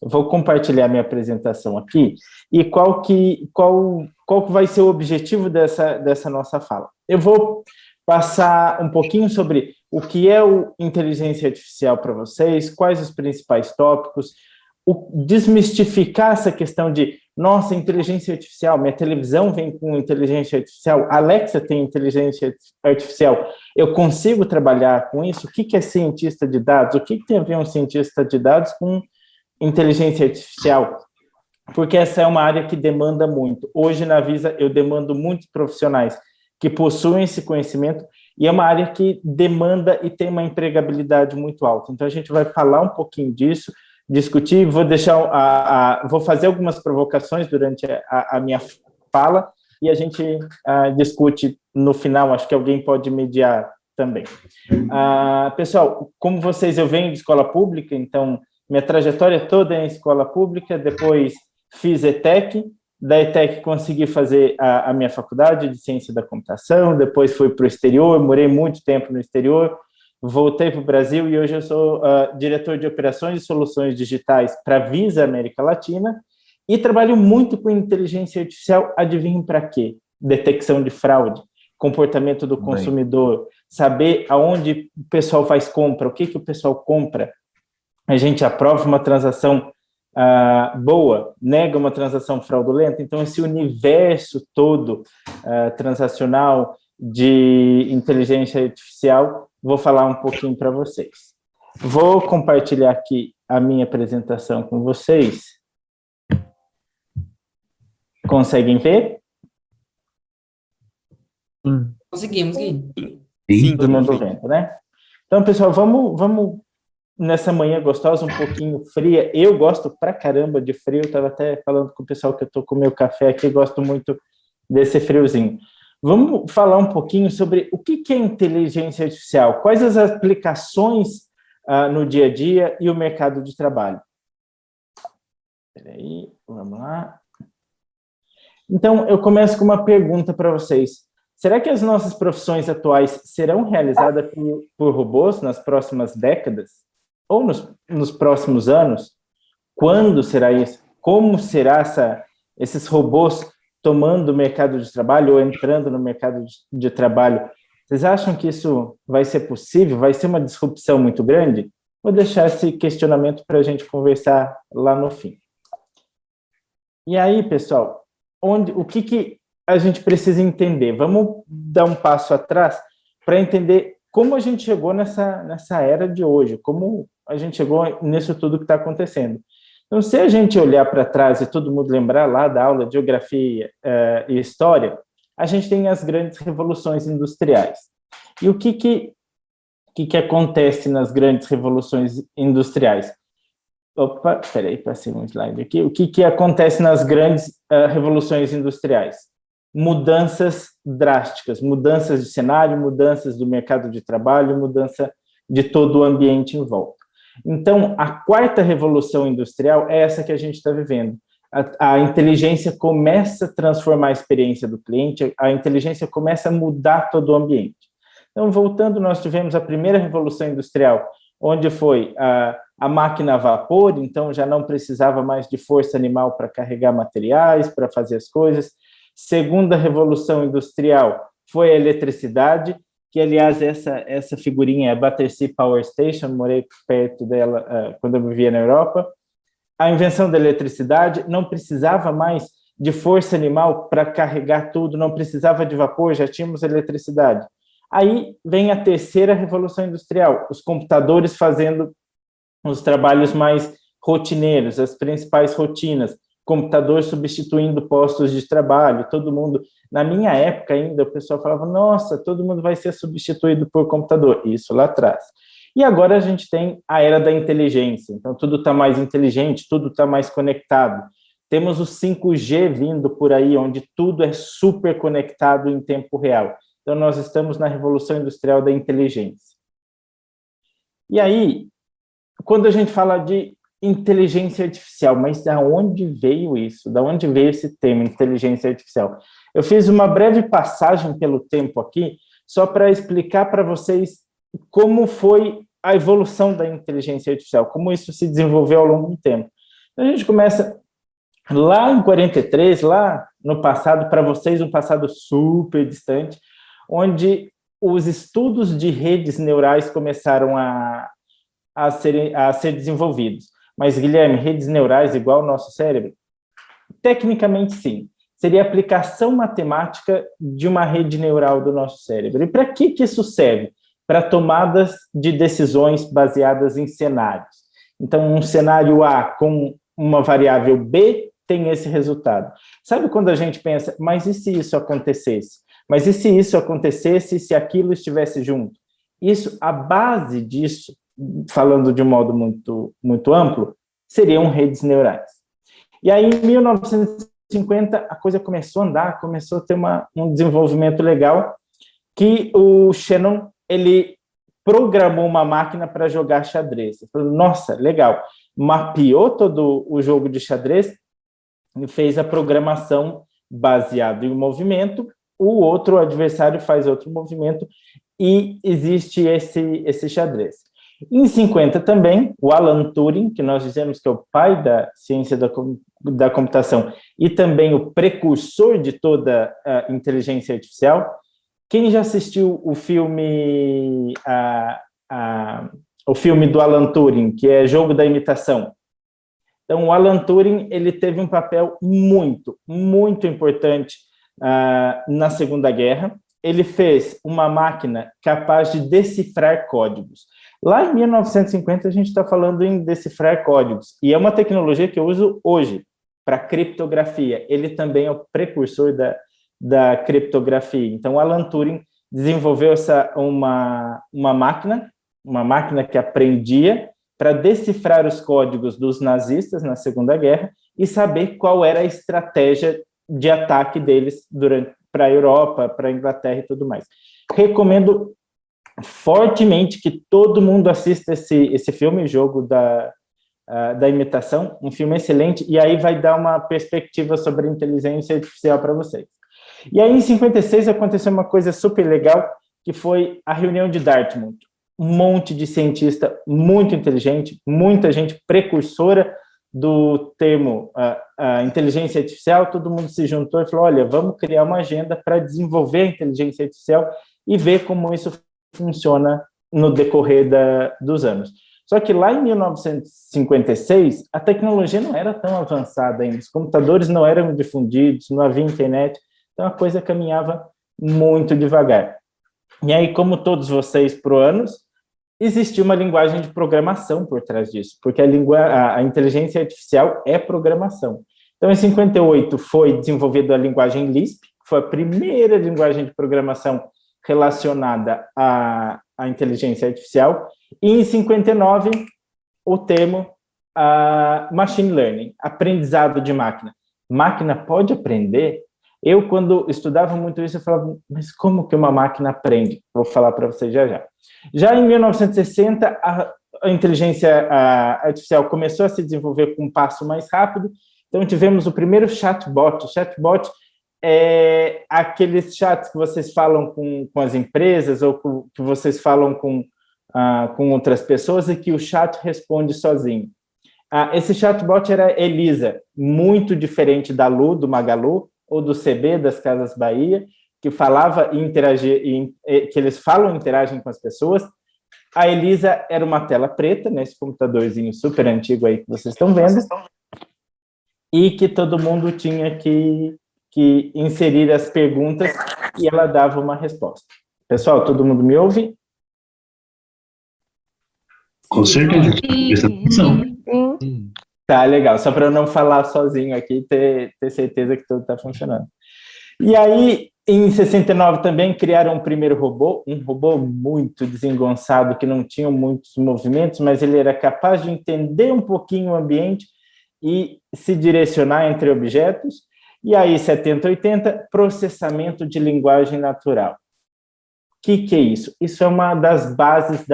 Eu vou compartilhar minha apresentação aqui e qual que vai ser o objetivo dessa nossa fala. Eu vou passar um pouquinho sobre o que é o inteligência artificial para vocês, quais os principais tópicos, desmistificar essa questão de, nossa, inteligência artificial, minha televisão vem com inteligência artificial, Alexa tem inteligência artificial, eu consigo trabalhar com isso? O que é cientista de dados? O que tem a ver um cientista de dados com inteligência artificial? Porque essa é uma área que demanda muito. Hoje, na Visa, eu demando muitos profissionais que possuem esse conhecimento, e é uma área que demanda e tem uma empregabilidade muito alta. Então, a gente vai falar um pouquinho disso, discutir, vou fazer algumas provocações durante a minha fala, e a gente discute no final, acho que alguém pode mediar também. Pessoal, como vocês, eu venho de escola pública, então, minha trajetória toda é em escola pública, depois fiz ETEC, da ETEC consegui fazer a minha faculdade de ciência da computação, depois fui para o exterior, morei muito tempo no exterior, voltei para o Brasil e hoje eu sou diretor de operações e soluções digitais para a Visa América Latina e trabalho muito com inteligência artificial, adivinhem para quê? Detecção de fraude, comportamento do consumidor, saber aonde o pessoal faz compra, o que o pessoal compra. A gente aprova uma transação boa, nega uma transação fraudulenta. Então, esse universo todo transacional de inteligência artificial, vou falar um pouquinho para vocês. Vou compartilhar aqui a minha apresentação com vocês. Conseguem ver? Conseguimos, Gui. Sim, todo mundo vendo, né? Então, pessoal, vamos nessa manhã gostosa, um pouquinho fria. Eu gosto pra caramba de frio, eu estava até falando com o pessoal que eu estou com o meu café aqui, gosto muito desse friozinho. Vamos falar um pouquinho sobre o que é inteligência artificial, quais as aplicações no dia a dia e o mercado de trabalho. Peraí, vamos lá. Então, eu começo com uma pergunta para vocês. Será que as nossas profissões atuais serão realizadas por robôs nas próximas décadas? Ou nos próximos anos? Quando será isso? Como será esses robôs tomando o mercado de trabalho ou entrando no mercado de trabalho? Vocês acham que isso vai ser possível? Vai ser uma disrupção muito grande? Vou deixar esse questionamento para a gente conversar lá no fim. E aí, pessoal, o que a gente precisa entender? Vamos dar um passo atrás para entender como a gente chegou nessa era de hoje, como a gente chegou nisso tudo que está acontecendo. Então, se a gente olhar para trás e todo mundo lembrar lá da aula de geografia e história, a gente tem as grandes revoluções industriais. E o que acontece nas grandes revoluções industriais? Opa, espera aí, passei um slide aqui. O que acontece nas grandes revoluções industriais? Mudanças drásticas, mudanças de cenário, mudanças do mercado de trabalho, mudança de todo o ambiente em volta. Então, a quarta revolução industrial é essa que a gente está vivendo. A inteligência começa a transformar a experiência do cliente, a inteligência começa a mudar todo o ambiente. Então, voltando, nós tivemos a primeira revolução industrial, onde foi a máquina a vapor, então já não precisava mais de força animal para carregar materiais, para fazer as coisas. Segunda revolução industrial foi a eletricidade, que, aliás, essa figurinha é a Battersea Power Station, morei perto dela quando eu vivia na Europa. A invenção da eletricidade, não precisava mais de força animal para carregar tudo, não precisava de vapor, já tínhamos eletricidade. Aí vem a terceira revolução industrial, os computadores fazendo os trabalhos mais rotineiros, as principais rotinas, computador substituindo postos de trabalho, todo mundo... Na minha época ainda, o pessoal falava, nossa, todo mundo vai ser substituído por computador. Isso lá atrás. E agora a gente tem a era da inteligência. Então, tudo está mais inteligente, tudo está mais conectado. Temos o 5G vindo por aí, onde tudo é super conectado em tempo real. Então, nós estamos na revolução industrial da inteligência. E aí, quando a gente fala de inteligência artificial, mas de onde veio isso? De onde veio esse termo, inteligência artificial? Eu fiz uma breve passagem pelo tempo aqui, só para explicar para vocês como foi a evolução da inteligência artificial, como isso se desenvolveu ao longo do tempo. A gente começa lá em 43, lá no passado, para vocês, um passado super distante, onde os estudos de redes neurais começaram a ser desenvolvidos. Mas, Guilherme, redes neurais igual ao nosso cérebro? Tecnicamente, sim. Seria a aplicação matemática de uma rede neural do nosso cérebro. E para que isso serve? Para tomadas de decisões baseadas em cenários. Então, um cenário A com uma variável B tem esse resultado. Sabe quando a gente pensa, mas e se isso acontecesse? Mas e se isso acontecesse, se aquilo estivesse junto? Isso, a base disso, falando de um modo muito, muito amplo, seriam redes neurais. E aí, em 1950, a coisa começou a andar, começou a ter um desenvolvimento legal, que o Shannon, ele programou uma máquina para jogar xadrez. Ele falou, nossa, legal. Mapeou todo o jogo de xadrez e fez a programação baseada em um movimento, o outro adversário faz outro movimento e existe esse xadrez. Em 50 também, o Alan Turing, que nós dizemos que é o pai da ciência da computação e também o precursor de toda a inteligência artificial. Quem já assistiu o filme do Alan Turing, que é Jogo da Imitação? Então, o Alan Turing, ele teve um papel muito, muito importante na Segunda Guerra. Ele fez uma máquina capaz de decifrar códigos. Lá em 1950, a gente está falando em decifrar códigos, e é uma tecnologia que eu uso hoje para criptografia. Ele também é o precursor da criptografia. Então, o Alan Turing desenvolveu uma máquina que aprendia para decifrar os códigos dos nazistas na Segunda Guerra e saber qual era a estratégia de ataque deles para a Europa, para a Inglaterra e tudo mais. Recomendo fortemente que todo mundo assista esse filme, Jogo da Imitação, um filme excelente, e aí vai dar uma perspectiva sobre a inteligência artificial para vocês. E aí, em 56, aconteceu uma coisa super legal, que foi a reunião de Dartmouth. Um monte de cientista muito inteligente, muita gente precursora do termo a inteligência artificial, todo mundo se juntou e falou, olha, vamos criar uma agenda para desenvolver a inteligência artificial e ver como isso funciona no decorrer dos anos. Só que lá em 1956, a tecnologia não era tão avançada ainda, os computadores não eram difundidos, não havia internet, então a coisa caminhava muito devagar. E aí, como todos vocês pro anos, existia uma linguagem de programação por trás disso, porque a inteligência artificial é programação. Então, em 58, foi desenvolvida a linguagem Lisp, que foi a primeira linguagem de programação relacionada à inteligência artificial, e em 59, o termo machine learning, aprendizado de máquina. Máquina pode aprender? Eu, quando estudava muito isso, eu falava, mas como que uma máquina aprende? Vou falar para vocês já já. Já em 1960, a inteligência artificial começou a se desenvolver com um passo mais rápido, então tivemos o primeiro chatbot. O chatbot é aqueles chats que vocês falam com as empresas ou que vocês falam com outras pessoas e que o chat responde sozinho. Esse chatbot era Elisa, muito diferente da Lu, do Magalu, ou do CB, das Casas Bahia, que falava e interagia, que eles falam e interagem com as pessoas. A Elisa era uma tela preta, nesse computadorzinho super antigo aí que vocês estão vendo, e que todo mundo tinha que inserir as perguntas e ela dava uma resposta. Pessoal, todo mundo me ouve? Com certeza. Presta atenção. Tá, legal. Só para eu não falar sozinho aqui, ter certeza que tudo está funcionando. E aí, em 69 também, criaram o primeiro robô, um robô muito desengonçado, que não tinha muitos movimentos, mas ele era capaz de entender um pouquinho o ambiente e se direcionar entre objetos. E aí, 70, 80, processamento de linguagem natural. O que é isso? Isso é uma das bases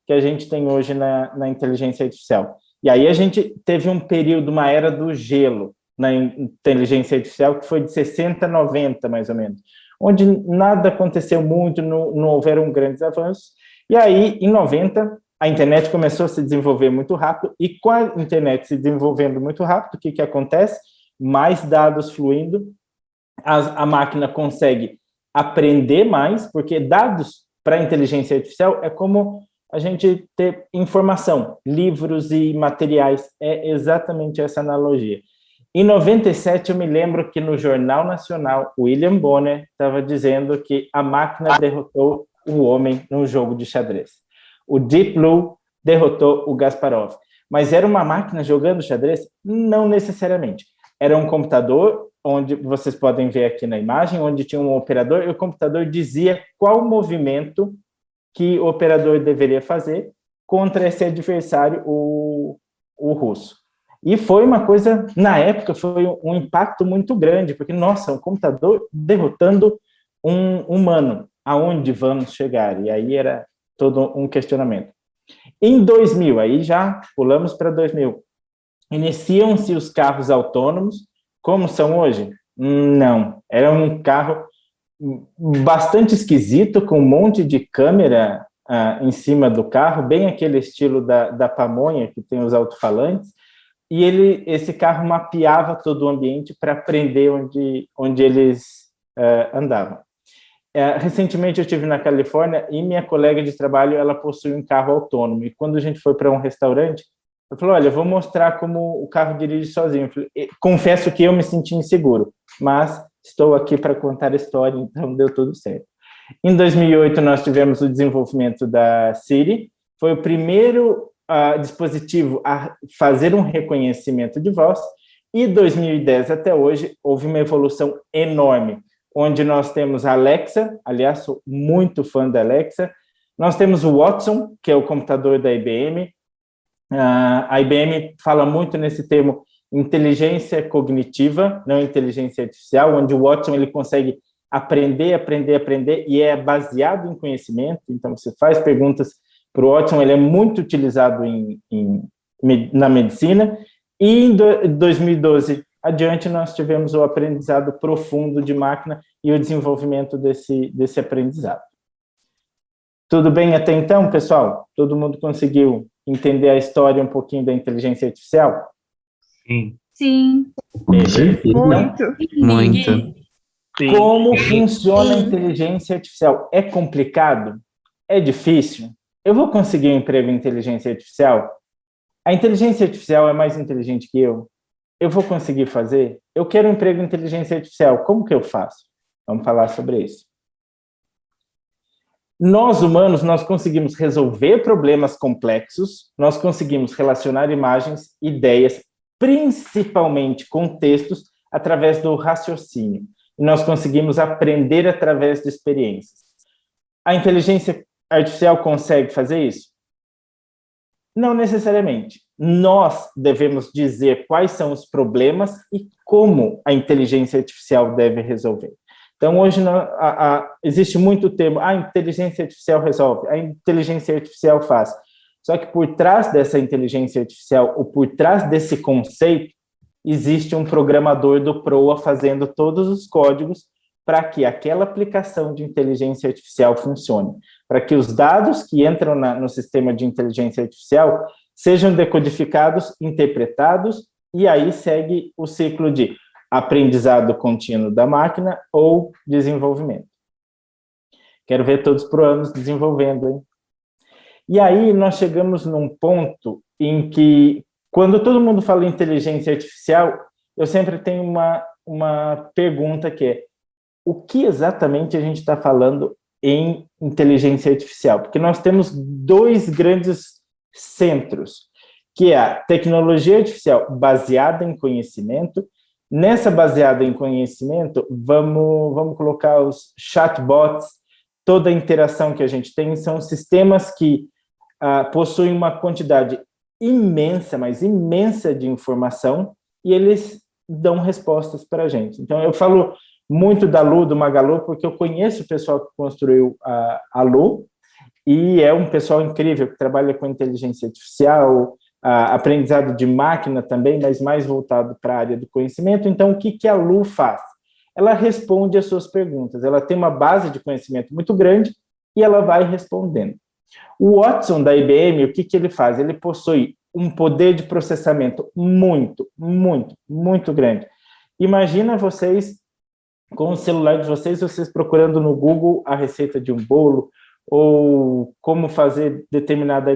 que a gente tem hoje na inteligência artificial. E aí a gente teve um período, uma era do gelo na inteligência artificial, que foi de 60 a 90, mais ou menos, onde nada aconteceu muito, não houveram grandes avanços. E aí, em 90, a internet começou a se desenvolver muito rápido, e com a internet se desenvolvendo muito rápido, o que acontece? Mais dados fluindo, a máquina consegue aprender mais, porque dados para inteligência artificial é como a gente ter informação, livros e materiais, é exatamente essa analogia. Em 97, eu me lembro que no Jornal Nacional, William Bonner estava dizendo que a máquina derrotou o homem num jogo de xadrez. O Deep Blue derrotou o Kasparov. Mas era uma máquina jogando xadrez? Não necessariamente. Era um computador, onde vocês podem ver aqui na imagem, onde tinha um operador, e o computador dizia qual movimento que o operador deveria fazer contra esse adversário, o russo. E foi uma coisa, na época, foi um impacto muito grande, porque, nossa, um computador derrotando um humano, aonde vamos chegar? E aí era todo um questionamento. Em 2000, aí já pulamos para 2000, iniciam-se os carros autônomos, como são hoje? Não, era um carro bastante esquisito, com um monte de câmera em cima do carro, bem aquele estilo da pamonha, que tem os alto-falantes, e esse carro mapeava todo o ambiente para aprender onde eles andavam. Recentemente eu estive na Califórnia e minha colega de trabalho, ela possui um carro autônomo, e quando a gente foi para um restaurante, eu falei, olha, eu vou mostrar como o carro dirige sozinho. Eu falei, confesso que eu me senti inseguro, mas estou aqui para contar a história, então deu tudo certo. Em 2008, nós tivemos o desenvolvimento da Siri, foi o primeiro dispositivo a fazer um reconhecimento de voz, e 2010 até hoje houve uma evolução enorme, onde nós temos a Alexa, aliás, sou muito fã da Alexa, nós temos o Watson, que é o computador da IBM, a IBM fala muito nesse termo inteligência cognitiva, não inteligência artificial, onde o Watson ele consegue aprender, e é baseado em conhecimento, então você faz perguntas para o Watson, ele é muito utilizado na medicina, e em 2012 adiante nós tivemos o aprendizado profundo de máquina e o desenvolvimento desse aprendizado. Tudo bem até então, pessoal? Todo mundo conseguiu entender a história um pouquinho da inteligência artificial? Sim. Sim. Muito. Muito. Como funciona a inteligência artificial? É complicado? É difícil? Eu vou conseguir um emprego em inteligência artificial? A inteligência artificial é mais inteligente que eu? Eu vou conseguir fazer? Eu quero um emprego em inteligência artificial, como que eu faço? Vamos falar sobre isso. Nós, humanos, nós conseguimos resolver problemas complexos, nós conseguimos relacionar imagens, ideias, principalmente contextos, através do raciocínio. E nós conseguimos aprender através de experiências. A inteligência artificial consegue fazer isso? Não necessariamente. Nós devemos dizer quais são os problemas e como a inteligência artificial deve resolver. Então, hoje existe muito termo, a inteligência artificial resolve, a inteligência artificial faz. Só que por trás dessa inteligência artificial, ou por trás desse conceito, existe um programador do Proa fazendo todos os códigos para que aquela aplicação de inteligência artificial funcione, para que os dados que entram no sistema de inteligência artificial sejam decodificados, interpretados, e aí segue o ciclo de aprendizado contínuo da máquina ou desenvolvimento. Quero ver todos por anos desenvolvendo, hein? E aí nós chegamos num ponto em que, quando todo mundo fala em inteligência artificial, eu sempre tenho uma pergunta que é: o que exatamente a gente está falando em inteligência artificial? Porque nós temos dois grandes centros, que é a tecnologia artificial baseada em conhecimento. Nessa baseada em conhecimento, vamos colocar os chatbots, toda a interação que a gente tem, são sistemas que possuem uma quantidade imensa, mas imensa de informação, e eles dão respostas para a gente. Então, eu falo muito da Lu, do Magalu, porque eu conheço o pessoal que construiu a Lu, e é um pessoal incrível, que trabalha com inteligência artificial, aprendizado de máquina também, mas mais voltado para a área do conhecimento. Então, o que a Lu faz? Ela responde as suas perguntas, ela tem uma base de conhecimento muito grande e ela vai respondendo. O Watson da IBM, o que ele faz? Ele possui um poder de processamento muito, muito, muito grande. Imagina vocês, com o celular de vocês procurando no Google a receita de um bolo ou como fazer determinada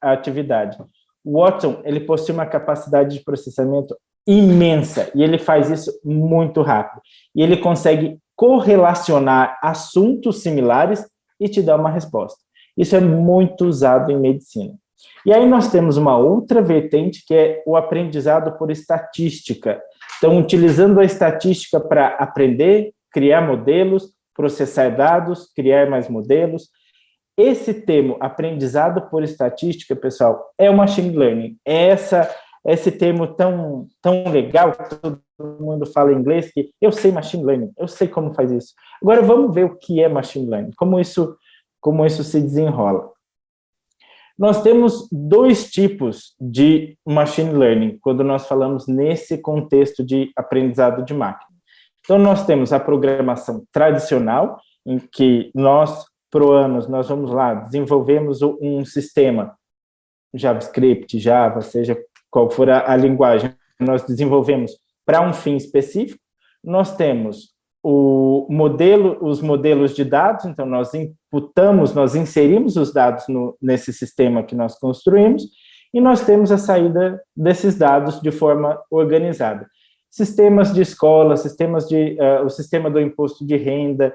atividade. O Watson, ele possui uma capacidade de processamento imensa e ele faz isso muito rápido. E ele consegue correlacionar assuntos similares e te dar uma resposta. Isso é muito usado em medicina. E aí nós temos uma outra vertente, que é o aprendizado por estatística. Então, utilizando a estatística para aprender, criar modelos, processar dados, criar mais modelos. Esse termo, aprendizado por estatística, pessoal, é o machine learning. É esse termo tão legal, que todo mundo fala em inglês, que eu sei machine learning, eu sei como faz isso. Agora, vamos ver o que é machine learning, como isso se desenrola. Nós temos 2 tipos de machine learning, quando nós falamos nesse contexto de aprendizado de máquina. Então, nós temos a programação tradicional, em que nós vamos lá, desenvolvemos um sistema, JavaScript, Java, seja qual for a linguagem, nós desenvolvemos para um fim específico. Nós temos os modelos de dados, então nós inserimos os dados nesse sistema que nós construímos, e nós temos a saída desses dados de forma organizada. Sistemas de escola, o sistema do imposto de renda,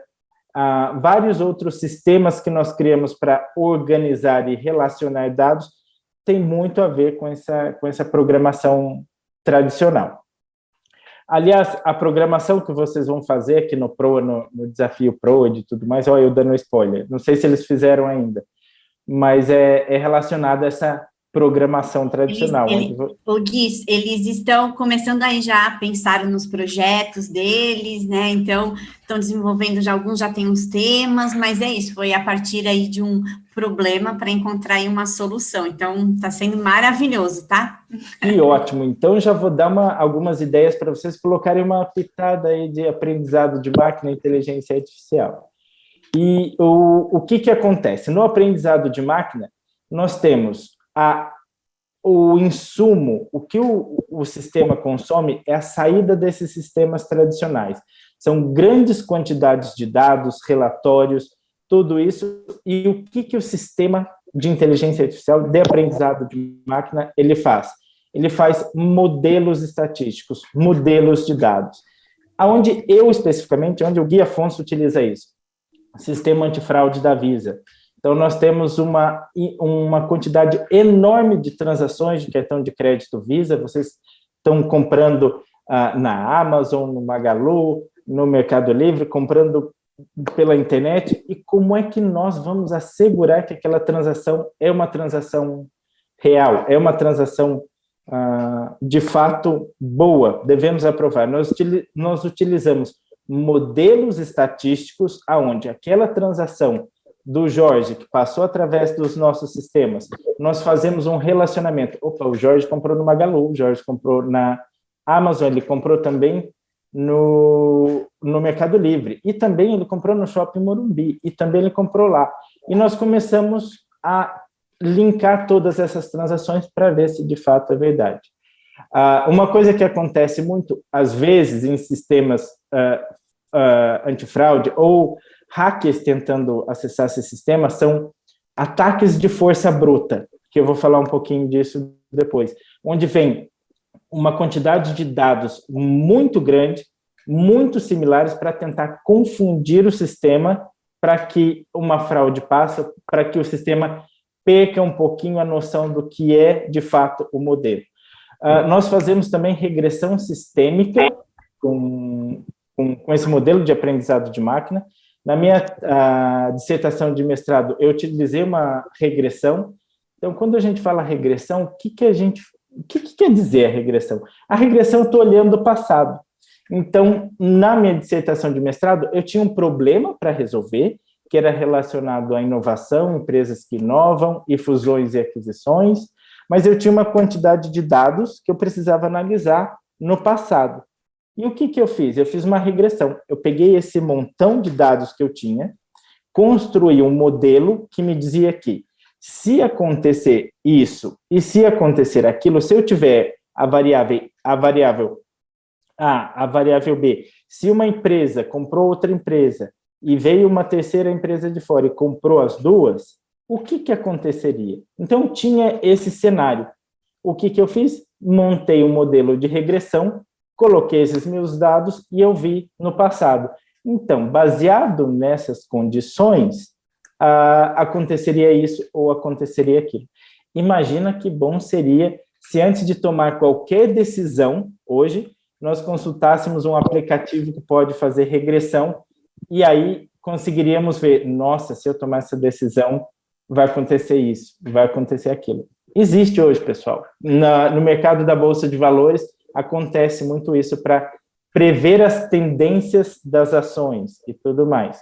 vários outros sistemas que nós criamos para organizar e relacionar dados, tem muito a ver com essa programação tradicional. Aliás, a programação que vocês vão fazer aqui no desafio Pro e tudo mais, olha, eu dando spoiler, não sei se eles fizeram ainda, mas é relacionado a essa programação tradicional. Gui, eles estão começando aí já, pensaram nos projetos deles, né, então estão desenvolvendo alguns já têm uns temas, mas é isso, foi a partir aí de um problema para encontrar aí uma solução, então está sendo maravilhoso, tá? Que ótimo, então já vou dar algumas ideias para vocês colocarem uma pitada aí de aprendizado de máquina e inteligência artificial. E o que acontece? No aprendizado de máquina, nós temos o insumo, o que o sistema consome é a saída desses sistemas tradicionais. São grandes quantidades de dados, relatórios, tudo isso, e o que o sistema de inteligência artificial, de aprendizado de máquina, ele faz? Ele faz modelos estatísticos, modelos de dados. Onde o Gui Afonso utiliza isso? Sistema antifraude da Visa. Então, nós temos uma quantidade enorme de transações de cartão de crédito Visa, vocês estão comprando na Amazon, no Magalu, no Mercado Livre, comprando pela internet, e como é que nós vamos assegurar que aquela transação é uma transação real, é uma transação de fato boa? Devemos aprovar. Nós utilizamos modelos estatísticos aonde aquela transação do Jorge, que passou através dos nossos sistemas, nós fazemos um relacionamento. Opa, o Jorge comprou no Magalu, o Jorge comprou na Amazon, ele comprou também no Mercado Livre, e também ele comprou no Shopping Morumbi, e também ele comprou lá. E nós começamos a linkar todas essas transações para ver se de fato é verdade. Uma coisa que acontece muito, às vezes, em sistemas antifraude, ou hackers tentando acessar esse sistema, são ataques de força bruta, que eu vou falar um pouquinho disso depois, onde vem uma quantidade de dados muito grande, muito similares, para tentar confundir o sistema, para que uma fraude passe, para que o sistema perca um pouquinho a noção do que é, de fato, o modelo. Nós fazemos também regressão sistêmica com esse modelo de aprendizado de máquina. Na minha dissertação de mestrado, eu utilizei uma regressão. Então, quando a gente fala regressão, o que quer dizer a regressão? A regressão, eu estou olhando o passado. Então, na minha dissertação de mestrado, eu tinha um problema para resolver, que era relacionado à inovação, empresas que inovam, e fusões e aquisições, mas eu tinha uma quantidade de dados que eu precisava analisar no passado. E o que eu fiz? Eu fiz uma regressão. Eu peguei esse montão de dados que eu tinha, construí um modelo que me dizia que se acontecer isso e se acontecer aquilo, se eu tiver a variável A, a variável B, se uma empresa comprou outra empresa e veio uma terceira empresa de fora e comprou as duas, o que aconteceria? Então, tinha esse cenário. O que eu fiz? Montei um modelo de regressão, coloquei esses meus dados e eu vi no passado. Então, baseado nessas condições, aconteceria isso ou aconteceria aquilo. Imagina que bom seria se antes de tomar qualquer decisão, hoje, nós consultássemos um aplicativo que pode fazer regressão e aí conseguiríamos ver, nossa, se eu tomar essa decisão, vai acontecer isso, vai acontecer aquilo. Existe hoje, pessoal. No mercado da Bolsa de Valores, acontece muito isso para prever as tendências das ações e tudo mais.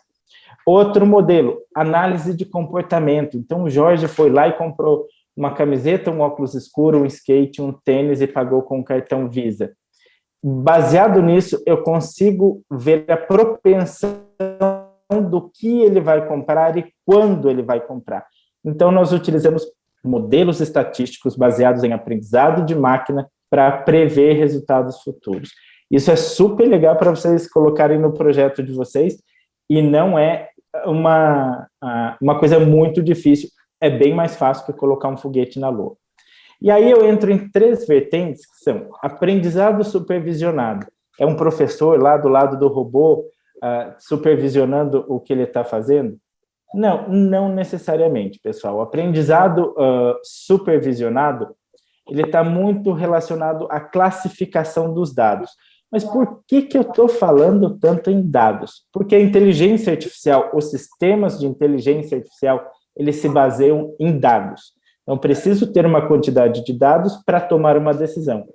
Outro modelo, análise de comportamento. Então, o Jorge foi lá e comprou uma camiseta, um óculos escuro, um skate, um tênis e pagou com o cartão Visa. Baseado nisso, eu consigo ver a propensão do que ele vai comprar e quando ele vai comprar. Então, nós utilizamos modelos estatísticos baseados em aprendizado de máquina para prever resultados futuros. Isso é super legal para vocês colocarem no projeto de vocês e não é uma coisa muito difícil, é bem mais fácil que colocar um foguete na Lua. E aí eu entro em 3 vertentes, que são aprendizado supervisionado. É um professor lá do lado do robô supervisionando o que ele está fazendo? Não necessariamente, pessoal. O aprendizado supervisionado, ele está muito relacionado à classificação dos dados. Mas por que eu estou falando tanto em dados? Porque a inteligência artificial, os sistemas de inteligência artificial, eles se baseiam em dados. Então, preciso ter uma quantidade de dados para tomar uma decisão.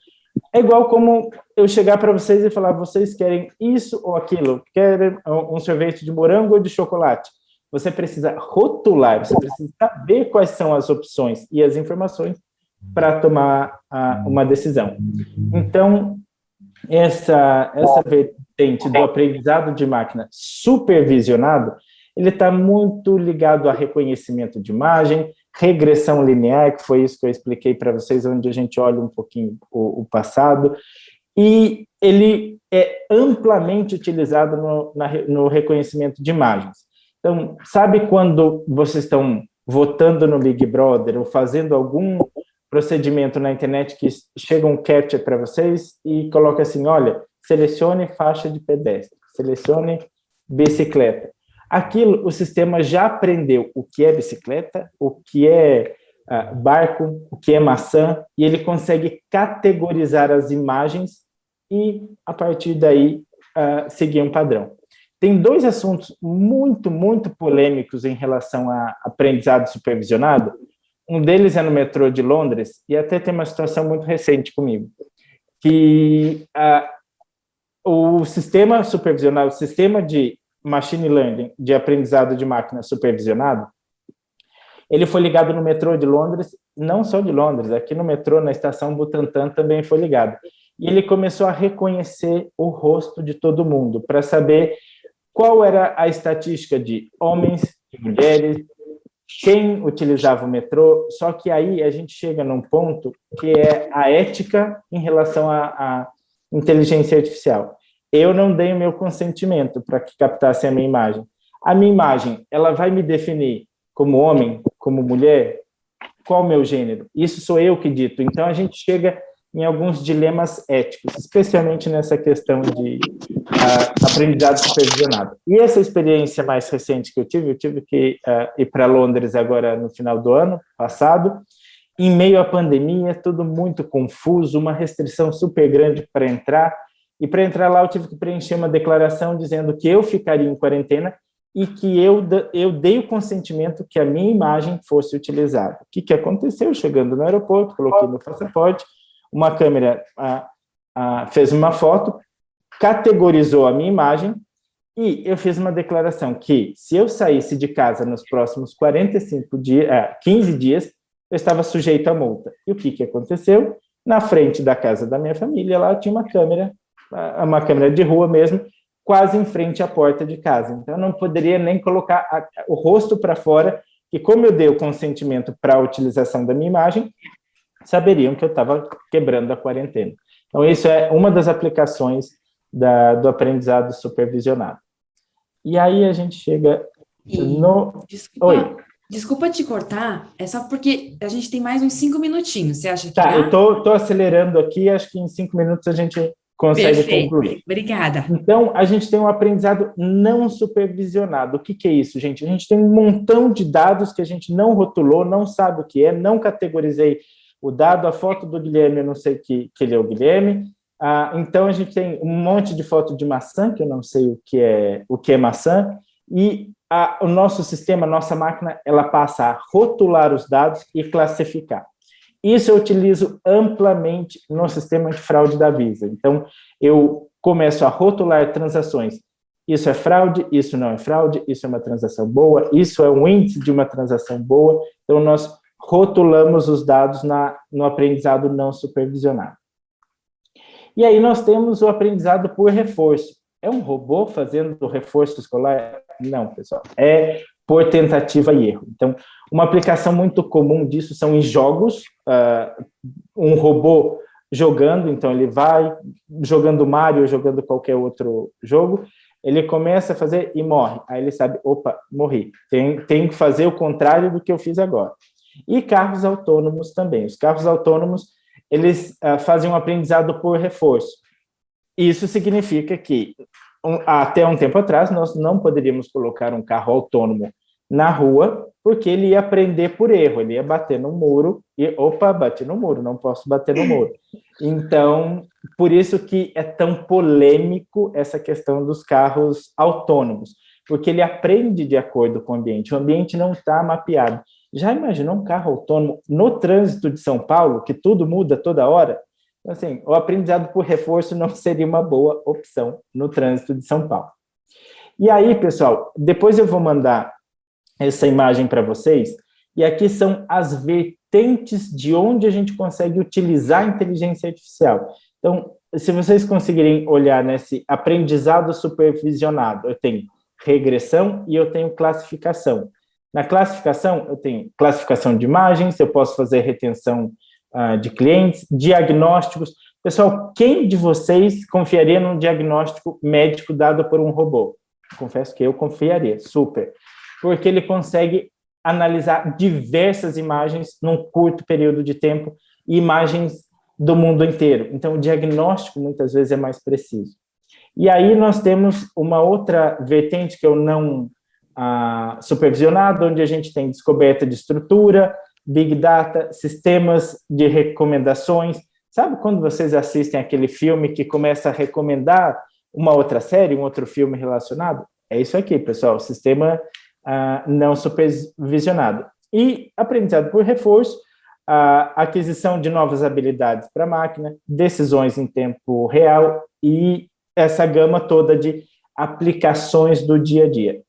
É igual como eu chegar para vocês e falar, vocês querem isso ou aquilo? Querem um sorvete de morango ou de chocolate? Você precisa rotular, você precisa saber quais são as opções e as informações para tomar uma decisão. Então, essa vertente do aprendizado de máquina supervisionado, ele está muito ligado a reconhecimento de imagem, regressão linear, que foi isso que eu expliquei para vocês, onde a gente olha um pouquinho o passado, e ele é amplamente utilizado no reconhecimento de imagens. Então, sabe quando vocês estão votando no Big Brother ou fazendo algum procedimento na internet que chega um captcha para vocês e coloca assim, olha, selecione faixa de pedestre, selecione bicicleta. Aquilo, o sistema já aprendeu o que é bicicleta, o que é barco, o que é maçã, e ele consegue categorizar as imagens e, a partir daí, seguir um padrão. Tem 2 assuntos muito, muito polêmicos em relação a aprendizado supervisionado. Um deles é no metrô de Londres, e até tem uma situação muito recente comigo, que o sistema supervisionado, o sistema de machine learning, de aprendizado de máquina supervisionado, ele foi ligado no metrô de Londres, não só de Londres, aqui no metrô, na estação Butantã, também foi ligado. E ele começou a reconhecer o rosto de todo mundo, para saber qual era a estatística de homens, de mulheres, quem utilizava o metrô, só que aí a gente chega num ponto que é a ética em relação à inteligência artificial. Eu não dei o meu consentimento para que captasse a minha imagem. A minha imagem, ela vai me definir como homem, como mulher? Qual o meu gênero? Isso sou eu que dito. Então, a gente chega em alguns dilemas éticos, especialmente nessa questão de aprendizado supervisionado. E essa experiência mais recente que eu tive que ir para Londres agora no final do ano passado, em meio à pandemia, tudo muito confuso, uma restrição super grande para entrar, e para entrar lá eu tive que preencher uma declaração dizendo que eu ficaria em quarentena e que eu dei o consentimento que a minha imagem fosse utilizada. O que aconteceu? Chegando no aeroporto, coloquei no passaporte, uma câmera fez uma foto, categorizou a minha imagem e eu fiz uma declaração que se eu saísse de casa nos próximos 15 dias, eu estava sujeito à multa. E o que aconteceu? Na frente da casa da minha família, lá tinha uma câmera de rua mesmo, quase em frente à porta de casa. Então, eu não poderia nem colocar o rosto para fora, e como eu dei o consentimento para a utilização da minha imagem, saberiam que eu estava quebrando a quarentena. Então, isso é uma das aplicações do aprendizado supervisionado. E aí a gente chega no... Oi. Desculpa te cortar, é só porque a gente tem mais uns 5 minutinhos, você acha que Tá, dá? eu tô acelerando aqui, acho que em 5 minutos a gente consegue concluir. Obrigada. Então, a gente tem um aprendizado não supervisionado. O que é isso, gente? A gente tem um montão de dados que a gente não rotulou, não sabe o que é, não categorizei o dado, a foto do Guilherme, eu não sei que ele é o Guilherme. Então, a gente tem um monte de foto de maçã, que eu não sei o que é maçã, e o nosso sistema, a nossa máquina, ela passa a rotular os dados e classificar. Isso eu utilizo amplamente no sistema antifraude da Visa. Então, eu começo a rotular transações. Isso é fraude, isso não é fraude, isso é uma transação boa, isso é um índice de uma transação boa. Então, nós rotulamos os dados no aprendizado não supervisionado. E aí nós temos o aprendizado por reforço. É um robô fazendo o reforço escolar? Não, pessoal. É por tentativa e erro. Então, uma aplicação muito comum disso são em jogos, um robô jogando, então ele vai jogando Mario, jogando qualquer outro jogo, ele começa a fazer e morre. Aí ele sabe, opa, morri. Tem que fazer o contrário do que eu fiz agora. E carros autônomos também. Os carros autônomos, eles fazem um aprendizado por reforço. Isso significa que, até um tempo atrás, nós não poderíamos colocar um carro autônomo na rua, porque ele ia aprender por erro, ele ia bater no muro, e, opa, bati no muro, não posso bater no muro. Então, por isso que é tão polêmico essa questão dos carros autônomos, porque ele aprende de acordo com o ambiente não está mapeado. Já imaginou um carro autônomo no trânsito de São Paulo, que tudo muda toda hora? Assim, o aprendizado por reforço não seria uma boa opção no trânsito de São Paulo. E aí, pessoal, depois eu vou mandar essa imagem para vocês, e aqui são as vertentes de onde a gente consegue utilizar a inteligência artificial. Então, se vocês conseguirem olhar nesse aprendizado supervisionado, eu tenho regressão e eu tenho classificação. Na classificação, eu tenho classificação de imagens, eu posso fazer retenção de clientes, diagnósticos. Pessoal, quem de vocês confiaria num diagnóstico médico dado por um robô? Confesso que eu confiaria, super. Porque ele consegue analisar diversas imagens num curto período de tempo, e imagens do mundo inteiro. Então, o diagnóstico, muitas vezes, é mais preciso. E aí nós temos uma outra vertente que eu não supervisionado, onde a gente tem descoberta de estrutura, Big Data, sistemas de recomendações. Sabe quando vocês assistem aquele filme que começa a recomendar uma outra série, um outro filme relacionado? É isso aqui, pessoal, sistema não supervisionado. E aprendizado por reforço, aquisição de novas habilidades para a máquina, decisões em tempo real e essa gama toda de aplicações do dia a dia.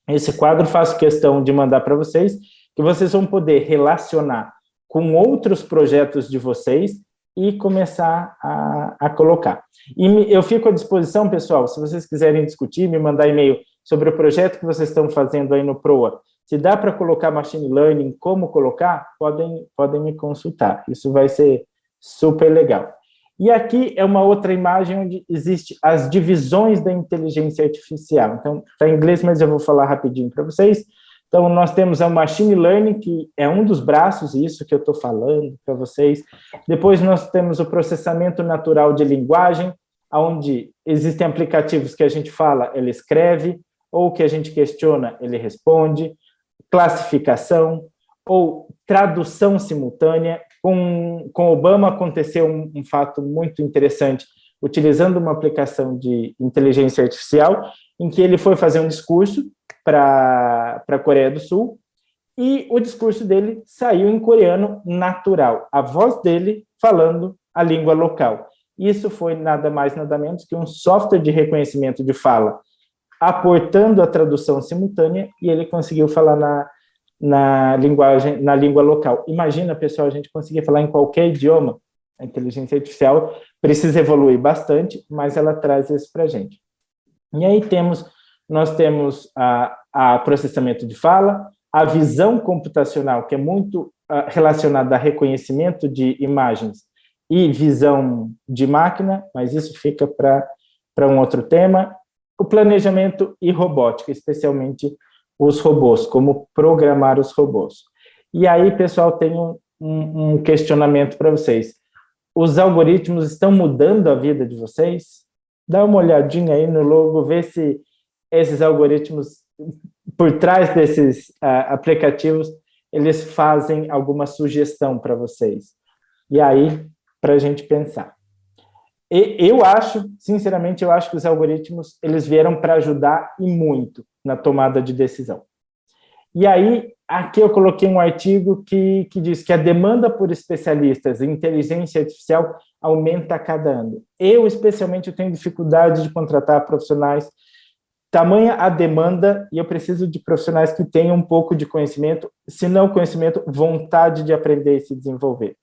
Esse quadro faço questão de mandar para vocês, que vocês vão poder relacionar com outros projetos de vocês e começar a colocar. E eu fico à disposição, pessoal, se vocês quiserem discutir, me mandar e-mail sobre o projeto que vocês estão fazendo aí no PROA. Se dá para colocar machine learning, como colocar, podem me consultar. Isso vai ser super legal. E aqui é uma outra imagem onde existe as divisões da inteligência artificial. Então, está em inglês, mas eu vou falar rapidinho para vocês. Então, nós temos o machine learning, que é um dos braços, isso que eu estou falando para vocês. Depois nós temos o processamento natural de linguagem, onde existem aplicativos que a gente fala, ele escreve, ou que a gente questiona, ele responde. Classificação, ou tradução simultânea. Com Obama aconteceu um fato muito interessante, utilizando uma aplicação de inteligência artificial, em que ele foi fazer um discurso para a Coreia do Sul, e o discurso dele saiu em coreano natural, a voz dele falando a língua local. Isso foi nada mais, nada menos que um software de reconhecimento de fala, aportando a tradução simultânea, e ele conseguiu falar na língua local. Imagina, pessoal, a gente conseguir falar em qualquer idioma. A inteligência artificial precisa evoluir bastante, mas ela traz isso para a gente. E aí nós temos a processamento de fala, a visão computacional, que é muito relacionada a reconhecimento de imagens e visão de máquina, mas isso fica para um outro tema. O planejamento e robótica, especialmente os robôs, como programar os robôs. E aí, pessoal, tem um questionamento para vocês. Os algoritmos estão mudando a vida de vocês? Dá uma olhadinha aí no logo, vê se esses algoritmos, por trás desses aplicativos, eles fazem alguma sugestão para vocês. E aí, para a gente pensar. Eu acho, sinceramente, eu acho que os algoritmos, eles vieram para ajudar e muito na tomada de decisão. E aí, aqui eu coloquei um artigo que diz que a demanda por especialistas em inteligência artificial aumenta a cada ano. Eu, especialmente, tenho dificuldade de contratar profissionais. Tamanha a demanda, e eu preciso de profissionais que tenham um pouco de conhecimento, se não conhecimento, vontade de aprender e se desenvolver.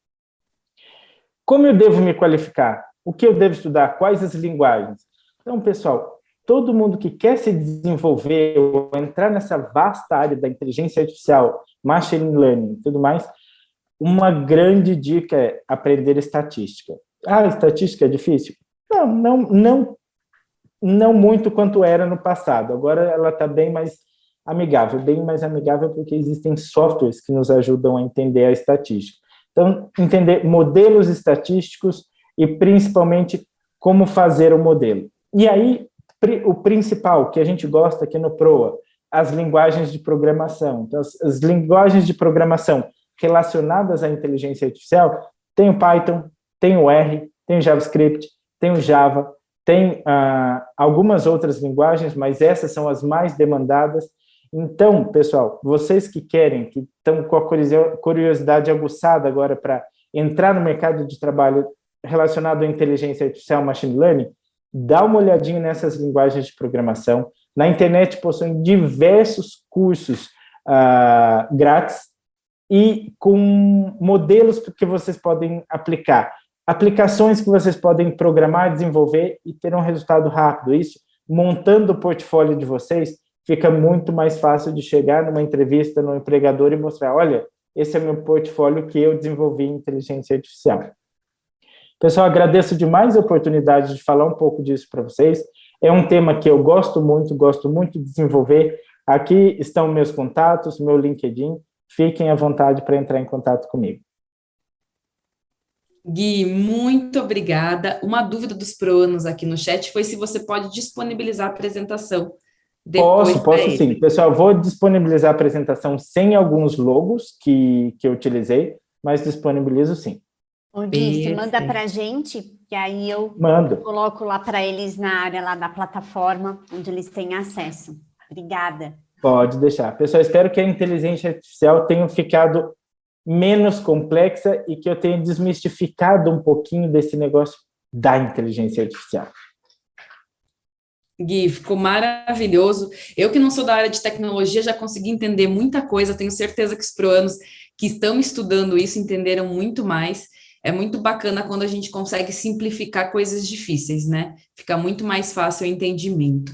Como eu devo me qualificar? O que eu devo estudar? Quais as linguagens? Então, pessoal, todo mundo que quer se desenvolver ou entrar nessa vasta área da inteligência artificial, machine learning e tudo mais, uma grande dica é aprender estatística. Estatística é difícil? Não muito quanto era no passado. Agora ela está bem mais amigável porque existem softwares que nos ajudam a entender a estatística. Então, entender modelos estatísticos e, principalmente, como fazer o modelo. E aí, o principal, que a gente gosta aqui no PROA, as linguagens de programação. Então, as linguagens de programação relacionadas à inteligência artificial, tem o Python, tem o R, tem o JavaScript, tem o Java, tem algumas outras linguagens, mas essas são as mais demandadas. Então, pessoal, vocês que estão com a curiosidade aguçada agora para entrar no mercado de trabalho relacionado à inteligência artificial, machine learning, dá uma olhadinha nessas linguagens de programação. Na internet possuem diversos cursos grátis e com modelos que vocês podem aplicar, aplicações que vocês podem programar, desenvolver e ter um resultado rápido. Isso, montando o portfólio de vocês, fica muito mais fácil de chegar numa entrevista no empregador e mostrar, olha, esse é o meu portfólio que eu desenvolvi em inteligência artificial. Pessoal, agradeço demais a oportunidade de falar um pouco disso para vocês. É um tema que eu gosto muito de desenvolver. Aqui estão meus contatos, meu LinkedIn. Fiquem à vontade para entrar em contato comigo. Gui, muito obrigada. Uma dúvida dos proanos aqui no chat foi se você pode disponibilizar a apresentação. Posso sim. Pessoal, vou disponibilizar a apresentação sem alguns logos que eu utilizei, mas disponibilizo sim. Ô, Gui, você manda para a gente, que aí eu coloco lá para eles na área lá da plataforma, onde eles têm acesso. Obrigada. Pode deixar. Pessoal, espero que a inteligência artificial tenha ficado menos complexa e que eu tenha desmistificado um pouquinho desse negócio da inteligência artificial. Gui, ficou maravilhoso. Eu que não sou da área de tecnologia já consegui entender muita coisa, tenho certeza que os proanos que estão estudando isso entenderam muito mais. É muito bacana quando a gente consegue simplificar coisas difíceis, né? Fica muito mais fácil o entendimento.